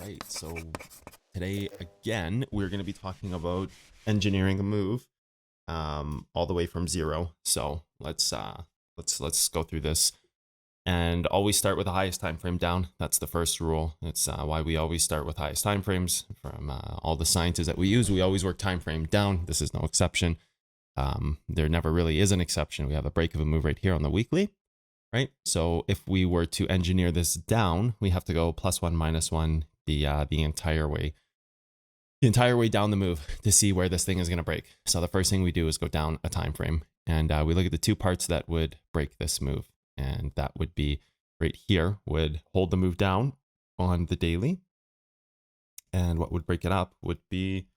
right, so today again we're going to be talking about engineering a move all the way from zero. So let's go through this, and always start with the highest time frame down. That's the first rule. It's why we always start with highest time frames from all the sciences that we use. We always work time frame down. This is no exception. There never really is an exception. We have a break of a move right here on the weekly. Right, so if we were to engineer this down, we have to go +1, -1 the entire way down the move to see where this thing is going to break. So the first thing we do is go down a time frame, and we look at the two parts that would break this move, and that would be right here would hold the move down on the daily, and what would break it up would be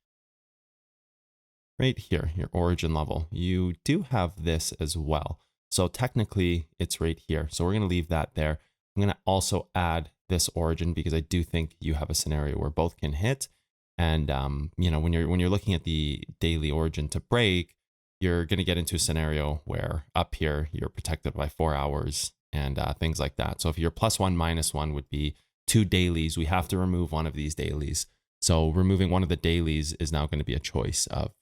right here, your origin level. You do have this as well. So technically it's right here. So we're going to leave that there. I'm going to also add this origin because I do think you have a scenario where both can hit. And, you know, when you're looking at the daily origin to break, you're going to get into a scenario where up here, you're protected by 4 hours and things like that. So if your +1, -1 would be 2 dailies, we have to remove one of these dailies. So removing one of the dailies is now going to be a choice of,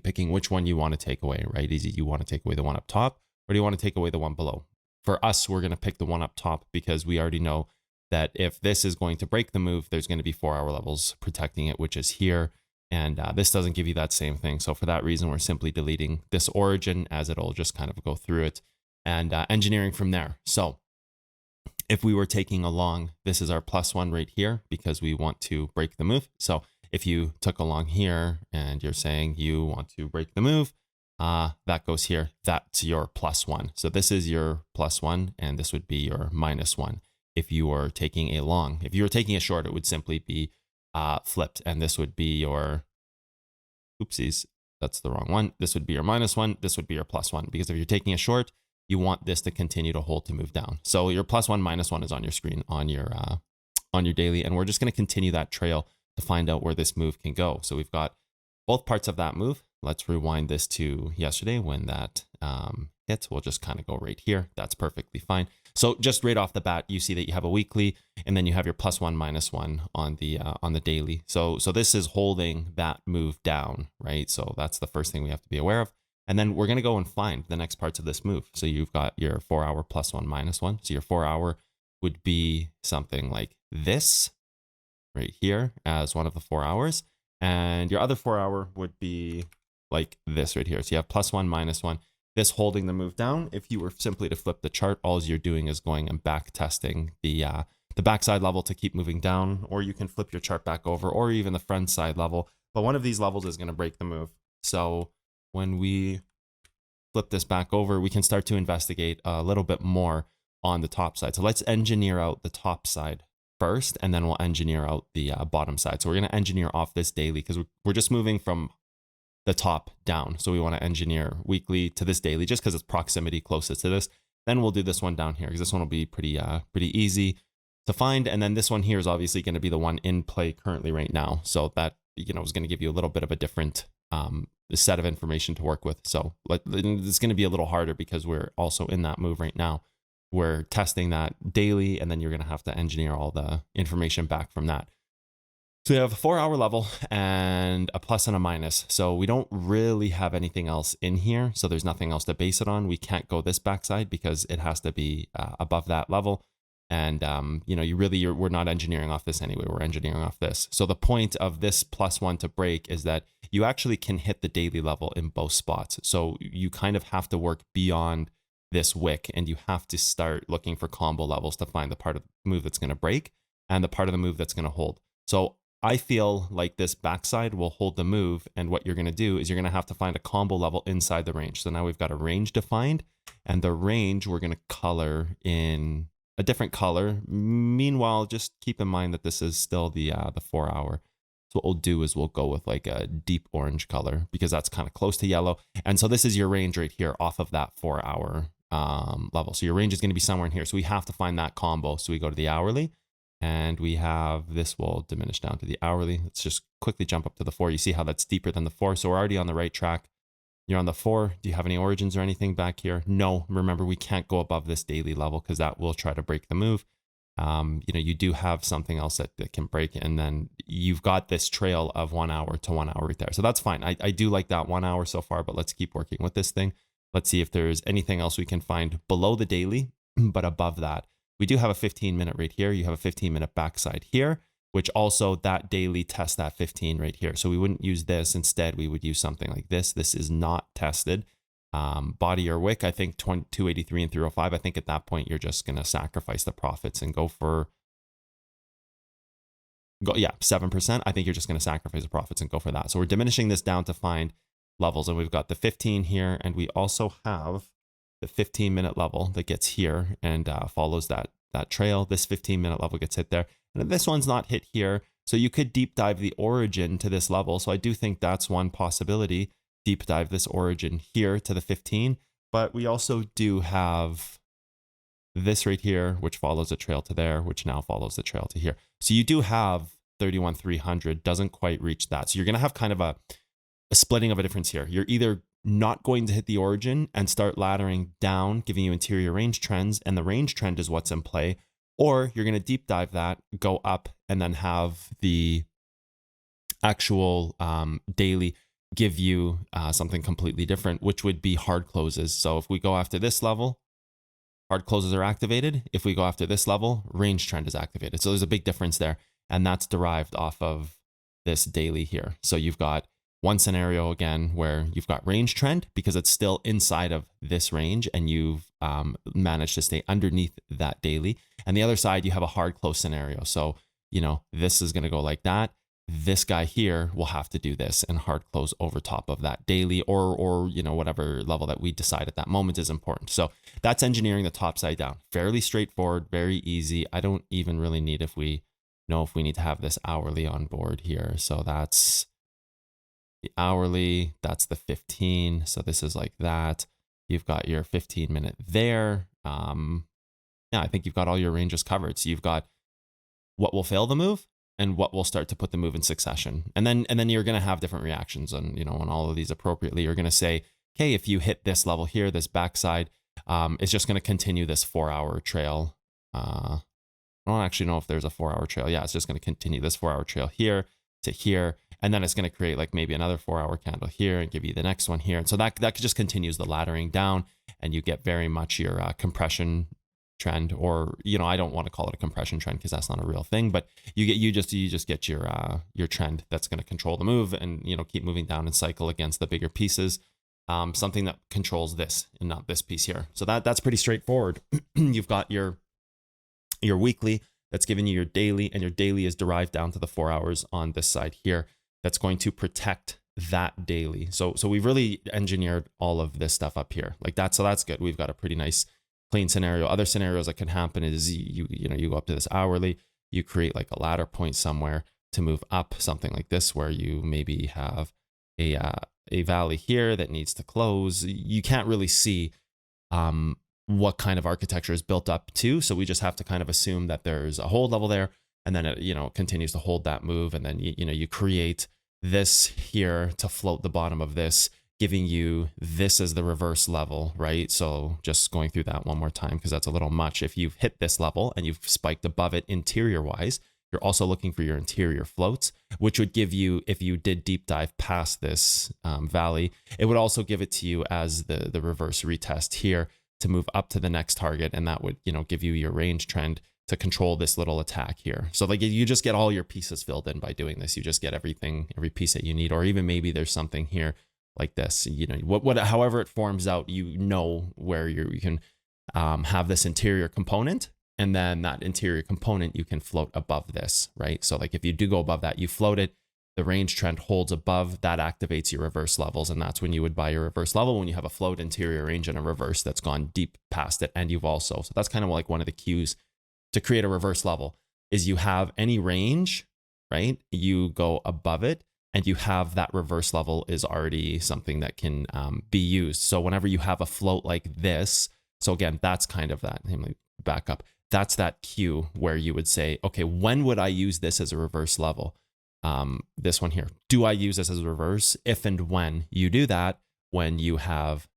picking which one you want to take away, right? Is it you want to take away the one up top, or do you want to take away the one below? For us, we're going to pick the one up top because we already know that if this is going to break the move, there's going to be 4-hour levels protecting it, which is here. And this doesn't give you that same thing. So for that reason, we're simply deleting this origin as it'll just kind of go through it and engineering from there. So if we were taking along, this is our +1 right here because we want to break the move. So if you took along here and you're saying you want to break the move, that goes here. That's your +1. So this is your +1, and this would be your -1. If you were taking a long, if you were taking a short, it would simply be flipped, and this would be your, oopsies, that's the wrong one. This would be your -1. This would be your +1, because if you're taking a short, you want this to continue to hold to move down. So your +1, -1 is on your screen on your daily, and we're just going to continue that trail to find out where this move can go. So we've got both parts of that move. Let's rewind this to yesterday when that hit. We'll just kind of go right here. That's perfectly fine. So just right off the bat, you see that you have a weekly, and then you have your +1, -1 on the daily. So this is holding that move down, right? So that's the first thing we have to be aware of. And then we're going to go and find the next parts of this move. So you've got your 4-hour +1, -1. So your 4-hour would be something like this right here as one of the 4 hours. And your other 4-hour would be like this right here. So you have +1, -1, this holding the move down. If you were simply to flip the chart, all you're doing is going and back testing the backside level to keep moving down, or you can flip your chart back over, or even the front side level. But one of these levels is going to break the move. So when we flip this back over, we can start to investigate a little bit more on the top side. So let's engineer out the top side first, and then we'll engineer out the bottom side. So we're going to engineer off this daily because we're just moving from the top down. So we want to engineer weekly to this daily just because it's proximity closest to this. Then we'll do this one down here because this one will be pretty easy to find. And then this one here is obviously going to be the one in play currently right now. So that, you know, is going to give you a little bit of a different set of information to work with. So it's going to be a little harder because we're also in that move right now. We're testing that daily, and then you're going to have to engineer all the information back from that. So we have a 4-hour level and a plus and a minus. So we don't really have anything else in here. So there's nothing else to base it on. We can't go this backside because it has to be above that level. And, you know, we're not engineering off this anyway. We're engineering off this. So the point of this +1 to break is that you actually can hit the daily level in both spots. So you kind of have to work beyond this wick, and you have to start looking for combo levels to find the part of the move that's going to break and the part of the move that's going to hold. So I feel like this backside will hold the move, and what you're going to do is you're going to have to find a combo level inside the range. So now we've got a range defined, and the range we're going to color in a different color. Meanwhile, just keep in mind that this is still the 4-hour. So what we'll do is we'll go with like a deep orange color because that's kind of close to yellow. And so this is your range right here off of that 4-hour level. So your range is going to be somewhere in here. So we have to find that combo. So we go to the hourly, and we have this will diminish down to the hourly. Let's just quickly jump up to the 4. You see how that's deeper than the 4. So we're already on the right track. You're on the 4. Do you have any origins or anything back here? No. Remember, we can't go above this daily level because that will try to break the move. you know, you do have something else that can break, and then you've got this trail of 1 hour to 1 hour right there. So that's fine. I do like that 1 hour so far, but let's keep working with this thing. Let's see if there's anything else we can find below the daily, but above that. We do have a 15-minute right here. You have a 15-minute backside here, which also that daily tests that 15 right here. So we wouldn't use this. Instead, we would use something like this. This is not tested. Body or wick, I think 283 and 305. I think at that point, you're just going to sacrifice the profits and go for, yeah, 7%. I think you're just going to sacrifice the profits and go for that. So we're diminishing this down to find levels. And we've got the 15 here. And we also have the 15-minute level that gets here and follows that trail. This 15-minute level gets hit there. And this one's not hit here. So you could deep dive the origin to this level. So I do think that's one possibility. Deep dive this origin here to the 15. But we also do have this right here, which follows a trail to there, which now follows the trail to here. So you do have 31,300, doesn't quite reach that. So you're going to have kind of a splitting of a difference here. You're either not going to hit the origin and start laddering down, giving you interior range trends, and the range trend is what's in play, or you're going to deep dive that, go up, and then have the actual daily give you something completely different, which would be hard closes. So if we go after this level, hard closes are activated. If we go after this level, range trend is activated. So there's a big difference there, and that's derived off of this daily here. So you've got one scenario again where you've got range trend because it's still inside of this range and you've managed to stay underneath that daily. And the other side, you have a hard close scenario. So, you know, this is going to go like that. This guy here will have to do this and hard close over top of that daily or you know, whatever level that we decide at that moment is important. So that's engineering the top side down. Fairly straightforward, very easy. I don't even really need if we need to have this hourly on board here. So that's the hourly, that's the 15. So this is like that. You've got your 15-minute there. Yeah, I think you've got all your ranges covered. So you've got what will fail the move and what will start to put the move in succession. And then you're going to have different reactions on, you know, on all of these appropriately. You're going to say, okay, if you hit this level here, this backside, it's just going to continue this 4-hour trail. I don't actually know if there's a 4-hour trail. Yeah, it's just going to continue this 4-hour trail here to here. And then it's going to create like maybe another 4-hour candle here and give you the next one here. And so that just continues the laddering down, and you get very much your compression trend, or, you know, I don't want to call it a compression trend because that's not a real thing, but you just get your trend that's going to control the move and, you know, keep moving down and cycle against the bigger pieces. Something that controls this and not this piece here. So that's pretty straightforward. You've got your weekly that's giving you your daily, and your daily is derived down to the 4 hours on this side here. That's going to protect that daily. So we've really engineered all of this stuff up here like that. So that's good. We've got a pretty nice clean scenario. Other scenarios that can happen is you go up to this hourly, you create like a ladder point somewhere to move up, something like this, where you maybe have a valley here that needs to close. You can't really see what kind of architecture is built up to. So we just have to kind of assume that there's a hold level there, and then it, you know, continues to hold that move. And then, you know, you create this here to float the bottom of this, giving you this as the reverse level, right? So just going through that one more time, because that's a little much. If you've hit this level and you've spiked above it interior wise, you're also looking for your interior floats, which would give you, if you did deep dive past this valley, it would also give it to you as the reverse retest here to move up to the next target. And that would, you know, give you your range trend to control this little attack here. So like you just get all your pieces filled in by doing this. You just get everything, every piece that you need, or even maybe there's something here like this, you know, however it forms out, you know, where you can have this interior component, and then that interior component, you can float above this, right? So like if you do go above that, you float it, the range trend holds above, that activates your reverse levels. And that's when you would buy your reverse level, when you have a float interior range and a reverse that's gone deep past it. And you've also, so that's kind of like one of the cues to create a reverse level is you have any range, right? You go above it, and you have that reverse level is already something that can be used. So whenever you have a float like this, so again, that's kind of that, let me back up. That's that cue where you would say, okay, when would I use this as a reverse level? This one here, do I use this as a reverse? If and when you do that, when you have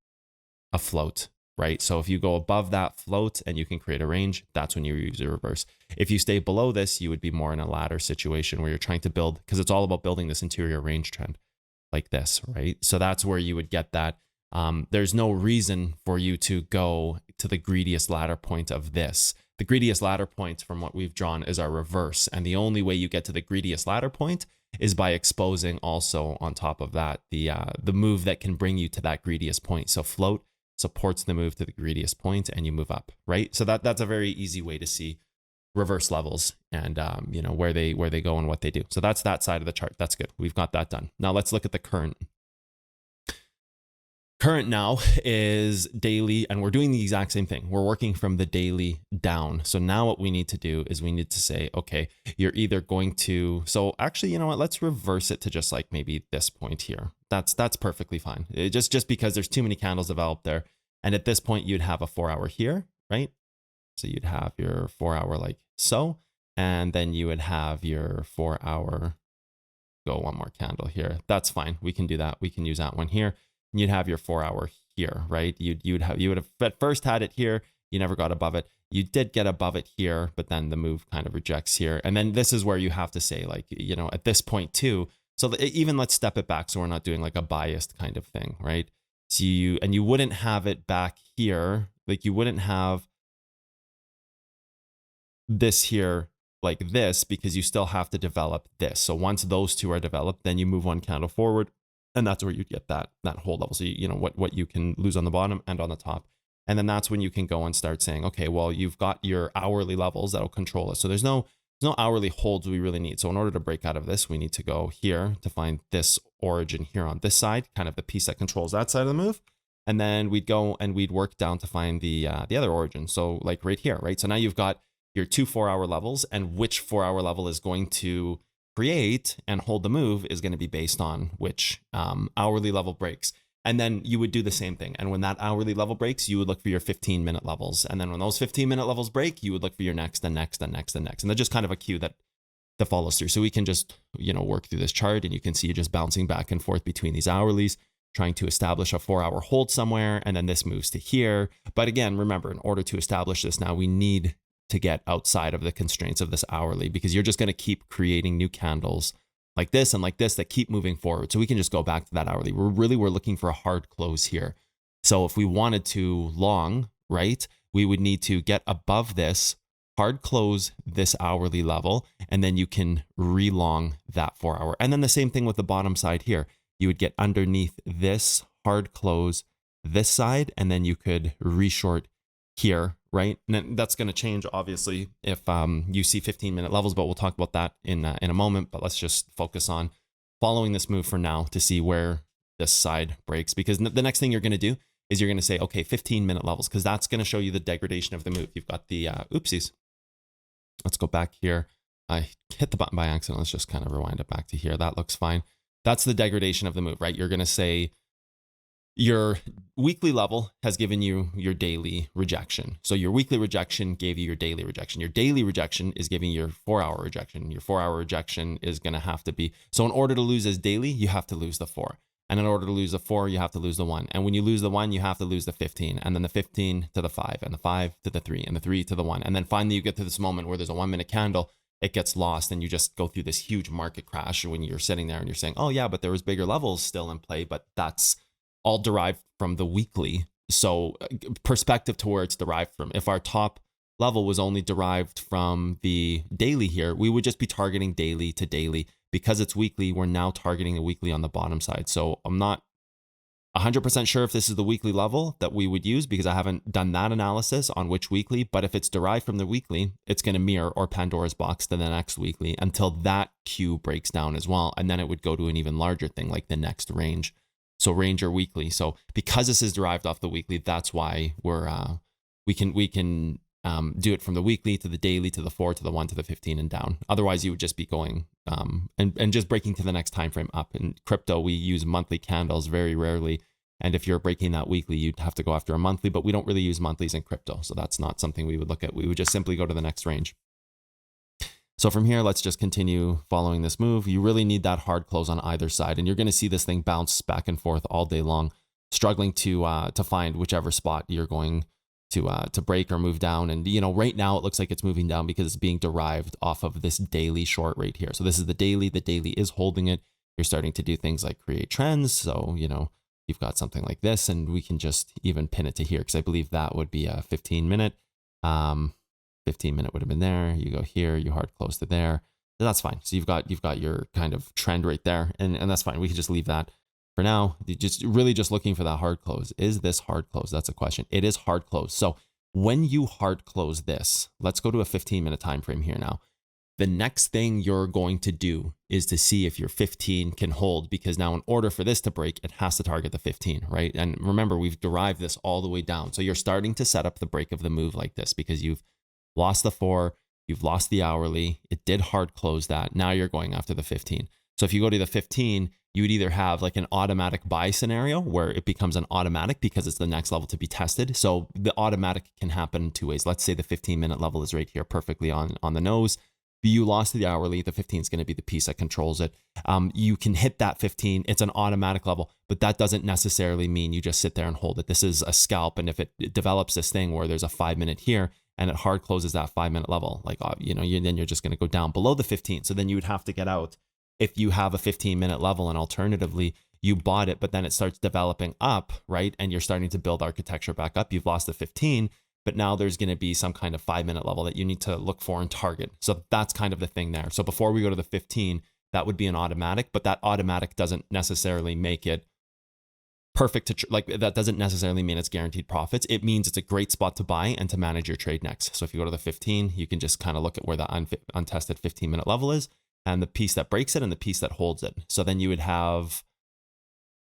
a float right? So if you go above that float and you can create a range, that's when you use a reverse. If you stay below this, you would be more in a ladder situation where you're trying to build, because it's all about building this interior range trend like this, right? So that's where you would get that. There's no reason for you to go to the greediest ladder point of this. The greediest ladder point from what we've drawn is our reverse. And the only way you get to the greediest ladder point is by exposing also on top of that, the move that can bring you to that greediest point. So float supports the move to the greediest point and you move up, right? So that's a very easy way to see reverse levels and you know, where they go and what they do. So that's that side of the chart. That's good. We've got that done. Now let's look at the current. Current now is daily, and we're doing the exact same thing. We're working from the daily down. So now what we need to do is we need to say, okay, you're either going to, so actually, you know what, let's reverse it to just like maybe this point here. That's perfectly fine. Just because there's too many candles developed there. And at this point, you'd have a 4 hour here, right? So you'd have your 4 hour like so, and then you would have your 4 hour, go one more candle here. That's fine. We can do that. We can use that one here. You'd have your 4 hour here, right? You would have at first had it here. You never got above it. You did get above it here, but then the move kind of rejects here. And then this is where you have to say, like, you know, at this point too. So even let's step it back so we're not doing like a biased kind of thing, right? So you wouldn't have it back here. Like you wouldn't have this here like this because you still have to develop this. So once those two are developed, then you move one candle forward. And that's where you get that hold level. So you know what you can lose on the bottom and on the top. And then that's when you can go and start saying, okay, well, you've got your hourly levels that'll control it. So there's no hourly holds we really need. So in order to break out of this, we need to go here to find this origin here on this side, kind of the piece that controls that side of the move. And then we'd go and we'd work down to find the other origin. So like right here, right? So now you've got your 2 4 hour levels, and which 4 hour level is going to create and hold the move is going to be based on which hourly level breaks. And then you would do the same thing. And when that hourly level breaks, you would look for your 15-minute levels. And then when those 15-minute levels break, you would look for your next and next and next and next. And they're just kind of a queue that follows through. So we can just, you know, work through this chart and you can see you just bouncing back and forth between these hourlies, trying to establish a 4 hour hold somewhere. And then this moves to here. But again, remember, in order to establish this now, we need to get outside of the constraints of this hourly, because you're just going to keep creating new candles like this and like this that keep moving forward. So we can just go back to that hourly. We're looking for a hard close here. So if we wanted to long, right, we would need to get above this, hard close this hourly level, and then you can re-long that 4 hour. And then the same thing with the bottom side here. You would get underneath this, hard close this side, and then you could re-short here, right? And that's going to change, obviously, if you see 15-minute levels, but we'll talk about that in a moment. But let's just focus on following this move for now to see where this side breaks, because the next thing you're going to do is you're going to say, okay, 15-minute levels, because that's going to show you the degradation of the move. You've got the oopsies. Let's go back here. I hit the button by accident. Let's just kind of rewind it back to here. That looks fine. That's the degradation of the move, right? You're going to say, your weekly level has given you your daily rejection. So your weekly rejection gave you your daily rejection. Your daily rejection is giving your 4 hour rejection. Your 4 hour rejection is going to have to be, so in order to lose as daily, you have to lose the 4. And in order to lose the 4, you have to lose the 1. And when you lose the 1, you have to lose the 15. And then the 15 to the 5, and the 5 to the 3, and the 3 to the 1. And then finally you get to this moment where there's a 1 minute candle, it gets lost, and you just go through this huge market crash when you're sitting there and you're saying, oh yeah, but there was bigger levels still in play, but that's all derived from the weekly. So perspective to where it's derived from. If our top level was only derived from the daily here, we would just be targeting daily to daily. Because it's weekly, we're now targeting the weekly on the bottom side. So I'm not 100% sure if this is the weekly level that we would use, because I haven't done that analysis on which weekly, but if it's derived from the weekly, it's going to mirror or Pandora's box to the next weekly until that queue breaks down as well. And then it would go to an even larger thing like the next range. So range or weekly. So because this is derived off the weekly, that's why we can do it from the weekly to the daily to the 4 to the 1 to the 15 and down. Otherwise, you would just be going and just breaking to the next time frame up. In crypto, we use monthly candles very rarely. And if you're breaking that weekly, you'd have to go after a monthly, but we don't really use monthlies in crypto. So that's not something we would look at. We would just simply go to the next range. So from here, let's just continue following this move. You really need that hard close on either side, and you're going to see this thing bounce back and forth all day long. struggling to find whichever spot you're going to break or move down. And, you know, right now it looks like it's moving down because it's being derived off of this daily short right here. So this is the daily is holding it. You're starting to do things like create trends. So, you know, you've got something like this, and we can just even pin it to here, because I believe that would be a 15-minute. 15-minute would have been there. You go here, you hard close to there. That's fine. So you've got your kind of trend right there, and that's fine. We can just leave that for now. You're just really just looking for that hard close. Is this hard close? That's a question. It is hard close. So when you hard close this, let's go to a 15-minute time frame here now. The next thing you're going to do is to see if your 15 can hold, because now in order for this to break, it has to target the 15, right? And remember, we've derived this all the way down. So you're starting to set up the break of the move like this, because you've lost the 4, you've lost the hourly. It did hard close that. Now you're going after the 15. So if you go to the 15, you would either have like an automatic buy scenario where it becomes an automatic because it's the next level to be tested. So the automatic can happen 2 ways. Let's say the 15-minute level is right here perfectly on the nose. You lost the hourly, the 15 is going to be the piece that controls it. You can hit that 15. It's an automatic level, but that doesn't necessarily mean you just sit there and hold it. This is a scalp. And if it develops this thing where there's a 5-minute here and it hard closes that 5-minute level, like, you know, then you're just going to go down below the 15. So then you would have to get out if you have a 15-minute level, and alternatively, you bought it, but then it starts developing up, right? And you're starting to build architecture back up. You've lost the 15. But now there's going to be some kind of 5-minute level that you need to look for and target. So that's kind of the thing there. So before we go to the 15, that would be an automatic, but that automatic doesn't necessarily make it perfect to like, that doesn't necessarily mean it's guaranteed profits. It means it's a great spot to buy and to manage your trade next. So if you go to the 15, you can just kind of look at where the untested 15-minute level is and the piece that breaks it and the piece that holds it. So then you would have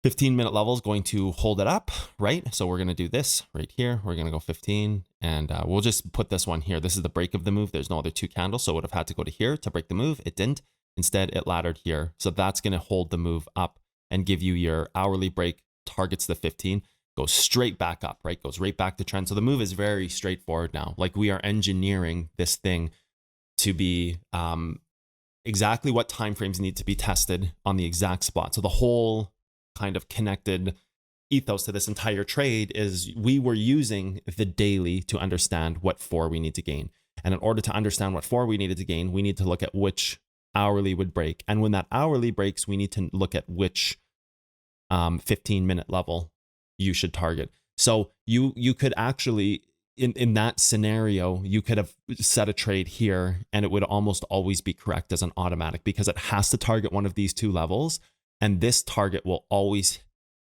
15-minute levels going to hold it up, right? So we're going to do this right here. We're going to go 15, and we'll just put this one here. This is the break of the move. There's no other 2 candles, so it would have had to go to here to break the move. It didn't. Instead, it laddered here. So that's going to hold the move up and give you your hourly break, targets the 15, goes straight back up, right? Goes right back to trend. So the move is very straightforward now. Like, we are engineering this thing to be exactly what timeframes need to be tested on the exact spot. So the whole kind of connected ethos to this entire trade is we were using the daily to understand what 4 we need to gain. And in order to understand what 4 we needed to gain, we need to look at which hourly would break. And when that hourly breaks, we need to look at which 15-minute level you should target. So you could actually, in that scenario, you could have set a trade here and it would almost always be correct as an automatic, because it has to target one of these 2 levels. And this target will always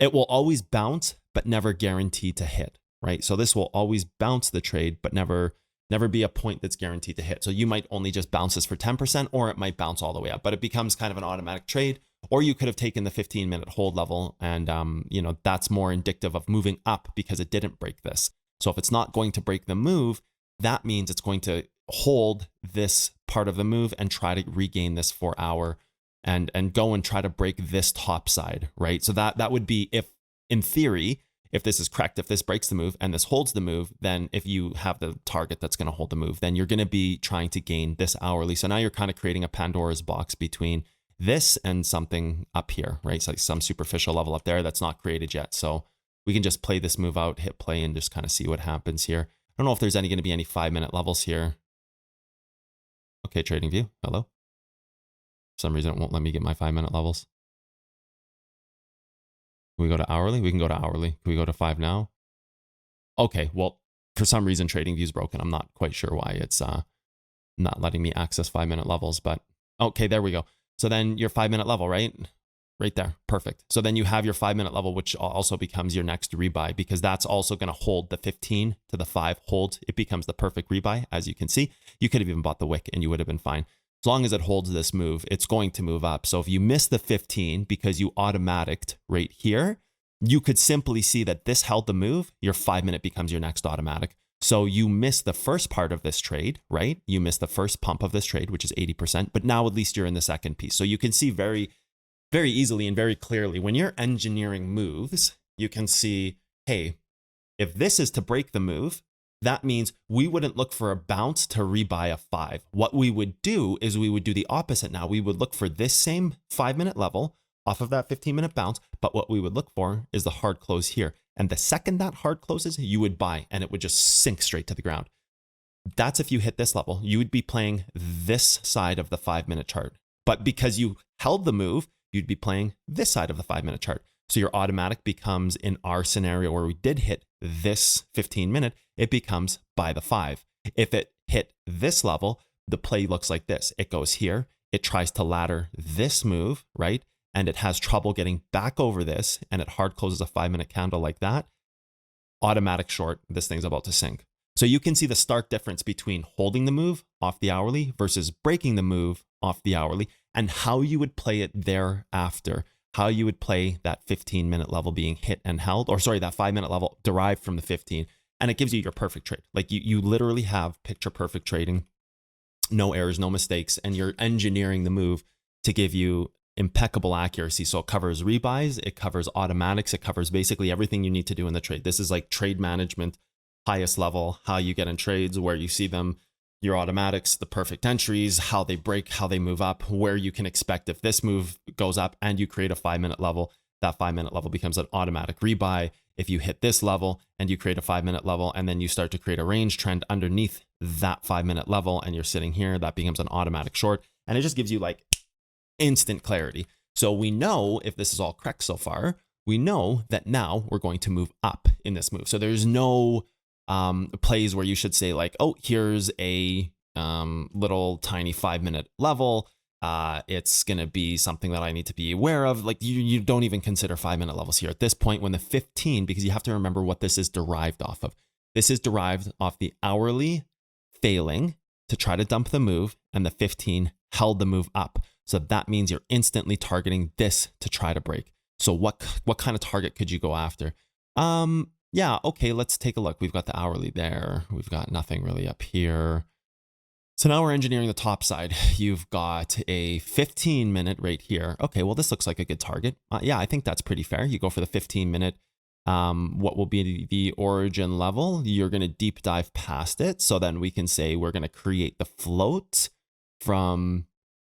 bounce, but never guarantee to hit, right? So this will always bounce the trade, but never be a point that's guaranteed to hit. So you might only just bounce this for 10%, or it might bounce all the way up, but it becomes kind of an automatic trade. Or you could have taken the 15-minute hold level, and you know, that's more indicative of moving up because it didn't break this. So if it's not going to break the move, that means it's going to hold this part of the move and try to regain this 4-hour and go and try to break this top side, right? So that would be, if in theory, if this is correct, if this breaks the move and this holds the move, then if you have the target that's going to hold the move, then you're going to be trying to gain this hourly. So now you're kind of creating a Pandora's box between this and something up here, right? So like some superficial level up there that's not created yet. So we can just play this move out, hit play, and just kind of see what happens here. I don't know if there's going to be any 5-minute levels here. Okay, Trading View, hello. For some reason, it won't let me get my 5-minute levels. Can we go to hourly? We can go to hourly. Can we go to 5 now? Okay, well, for some reason, Trading View is broken. I'm not quite sure why it's not letting me access 5-minute levels, but okay, there we go. So then your 5-minute level, right? Right there, perfect. So then you have your 5-minute level, which also becomes your next rebuy, because that's also going to hold the 15 to the 5 hold. It becomes the perfect rebuy, as you can see. You could have even bought the wick and you would have been fine. As long as it holds this move, it's going to move up. So if you miss the 15 because you automaticed right here, you could simply see that this held the move. Your 5-minute becomes your next automatic. So you miss the first part of this trade, right? You miss the first pump of this trade, which is 80%, but now at least you're in the second piece. So you can see very easily and very clearly when you're engineering moves, you can see, hey, if this is to break the move, that means we wouldn't look for a bounce to rebuy a 5. What we would do is we would do the opposite now. We would look for this same 5-minute level, off of that 15-minute bounce. But what we would look for is the hard close here. And the second that hard closes, you would buy and it would just sink straight to the ground. That's if you hit this level. You would be playing this side of the 5-minute chart. But because you held the move, you'd be playing this side of the 5-minute chart. So your automatic becomes, in our scenario where we did hit this 15-minute, it becomes buy the 5. If it hit this level, the play looks like this. It goes here. It tries to ladder this move, right? And it has trouble getting back over this, and it hard closes a 5-minute candle like that. Automatic short, this thing's about to sink. So you can see the stark difference between holding the move off the hourly versus breaking the move off the hourly, and how you would play it thereafter, how you would play that 15-minute level being hit and held, or sorry, that 5-minute level derived from the 15. And it gives you your perfect trade. Like you literally have picture perfect trading, no errors, no mistakes, and you're engineering the move to give you impeccable accuracy. So it covers rebuys, it covers automatics, it covers basically everything you need to do in the trade. This is like trade management, highest level, how you get in trades, where you see them, your automatics, the perfect entries, how they break, how they move up, where you can expect if this move goes up and you create a 5-minute level, that 5-minute level becomes an automatic rebuy. If you hit this level and you create a 5-minute level and then you start to create a range trend underneath that 5-minute level and you're sitting here, that becomes an automatic short. And it just gives you like instant clarity. So we know, if this is all correct so far, we know that now we're going to move up in this move. So there's no plays where you should say like, oh, here's a little tiny 5-minute level. It's going to be something that I need to be aware of. Like you don't even consider 5-minute levels here at this point when the 15, because you have to remember what this is derived off of. This is derived off the hourly failing to try to dump the move, and the 15 held the move up. So that means you're instantly targeting this to try to break. So what kind of target could you go after? Yeah, okay, let's take a look. We've got the hourly there. We've got nothing really up here. So now we're engineering the top side. You've got a 15-minute right here. Okay, well, this looks like a good target. Yeah, I think that's pretty fair. You go for the 15-minute. What will be the origin level? You're going to deep dive past it. So then we can say we're going to create the float from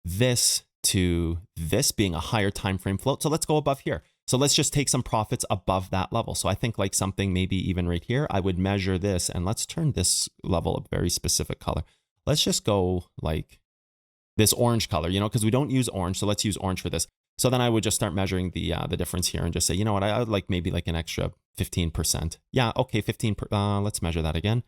this to this being a higher time frame float. So let's go above here. So let's just take some profits above that level. So I think like something maybe even right here, I would measure this, and let's turn this level a very specific color. Let's just go like this orange color, you know, because we don't use orange. So let's use orange for this. So then I would just start measuring the difference here and just say, you know what, I would like maybe like an extra 15%. Yeah, okay, 15. Let's measure that again.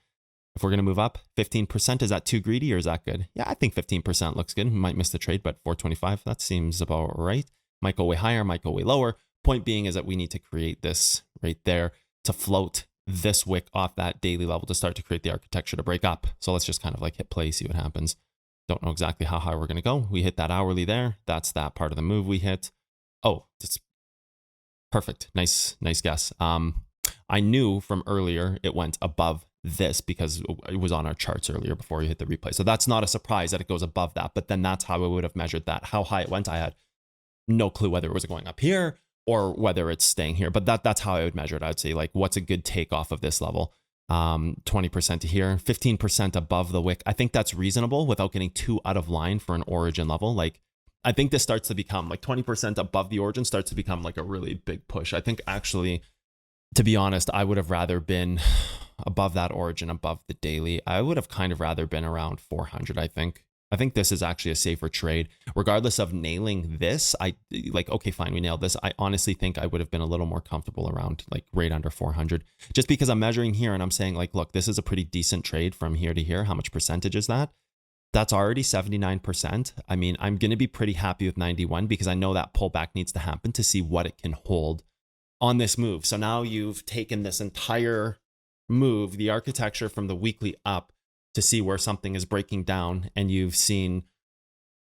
If we're going to move up, 15%, is that too greedy or is that good? Yeah, I think 15% looks good. We might miss the trade, but 425, that seems about right. Might go way higher, might go way lower. Point being is that we need to create this right there to float this wick off that daily level to start to create the architecture to break up. So let's just kind of like hit play, see what happens. Don't know exactly how high we're going to go. We hit that hourly there. That's that part of the move we hit. Oh, that's perfect. Nice guess. I knew from earlier it went above this because it was on our charts earlier before you hit the replay. So that's not a surprise that it goes above that, but then that's how I would have measured that. How high it went, I had no clue whether it was going up here or whether it's staying here, but that's how I would measure it. I would say like, what's a good takeoff of this level? 20% to here, 15% above the wick. I think that's reasonable without getting too out of line for an origin level. Like, I think this starts to become like 20% above the origin starts to become like a really big push. I think actually, to be honest, I would have rather been above that origin, above the daily. I would have kind of rather been around 400, I think. I think this is actually a safer trade. Regardless of nailing this, I like, okay, fine, we nailed this. I honestly think I would have been a little more comfortable around like right under 400, just because I'm measuring here and I'm saying like, look, this is a pretty decent trade from here to here. How much percentage is that? That's already 79%. I mean, I'm going to be pretty happy with 91 because I know that pullback needs to happen to see what it can hold on this move. So now you've taken this entire move, the architecture from the weekly up, to see where something is breaking down, and you've seen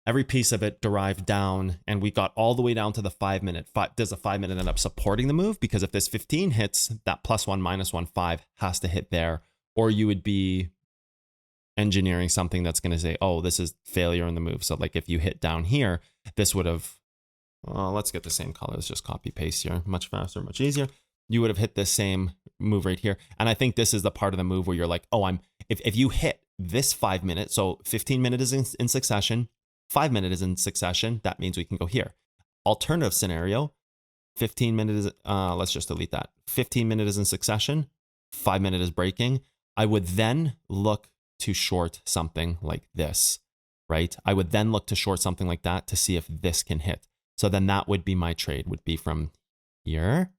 every piece of it derive down, and we got all the way down to the 5-minute. Does the 5-minute end up supporting the move? Because if this 15 hits, that +1, -1, 5 has to hit there, or you would be engineering something that's going to say, oh, this is failure in the move. So like if you hit down here, this would have, let's get the same color. Let's just copy paste here. Much faster, much easier. You would have hit this same move right here. And I think this is the part of the move where you're like, oh, if you hit this 5-minute, so 15-minute is in succession, 5-minute is in succession, that means we can go here. Alternative scenario, 15 minutes, let's just delete that. 15 minutes is in succession, 5 minutes is breaking. I would then look to short something like this, right? I would then look to short something like that to see if this can hit. So then that would be my trade, would be from here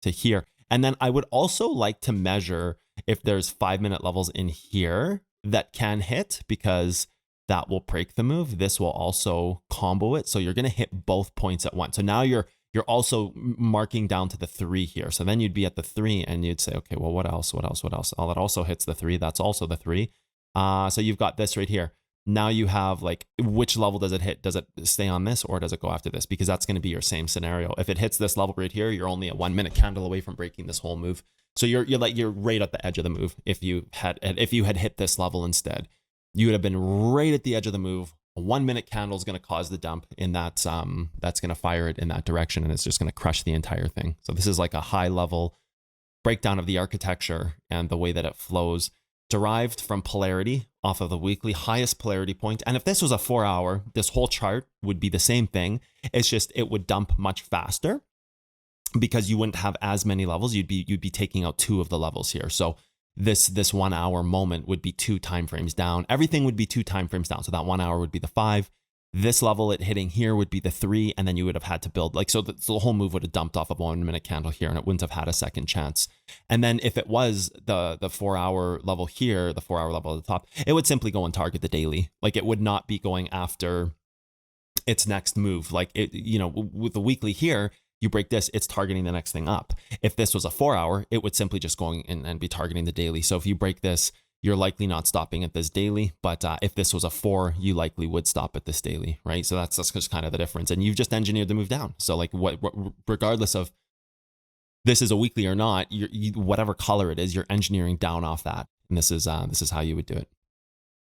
to here. And then I would also like to measure if there's 5 minute levels in here that can hit, because that will break the move. This will also combo it. So you're going to hit both points at once. So now you're also marking down to the 3 here. So then you'd be at the 3 and you'd say, okay, well, what else? Oh, that also hits the 3. That's also the 3. So you've got this right here. Now you have like, which level does it hit? Does it stay on this or does it go after this? Because that's going to be your same scenario. If it hits this level right here, you're only a 1 minute candle away from breaking this whole move. So you're right at the edge of the move. If you had hit this level instead, you would have been right at the edge of the move. A 1 minute candle is going to cause the dump in that, that's going to fire it in that direction, and it's just going to crush the entire thing. So this is like a high level breakdown of the architecture and the way that it flows, derived from polarity off of the weekly highest polarity point. And if this was a 4 hour, this whole chart would be the same thing. It's just, it would dump much faster because you wouldn't have as many levels. You'd be taking out 2 of the levels here. So this 1 hour moment would be 2 time frames down. Everything would be 2 time frames down. So that 1 hour would be the 5. This level it hitting here would be the 3, and then you would have had to build like, so the whole move would have dumped off of a 1 minute candle here, and it wouldn't have had a second chance. And then if it was the 4 hour level here, the 4 hour level at the top, it would simply go and target the daily. Like it would not be going after its next move. Like it, with the weekly here, you break this, it's targeting the next thing up. If this was a 4 hour, it would simply just going in and be targeting the daily. So if you break this, you're likely not stopping at this daily. But if this was a 4, you likely would stop at this daily, right? So that's just kind of the difference. And you've just engineered the move down. So like regardless of this is a weekly or not, whatever color it is, you're engineering down off that. And this is how you would do it.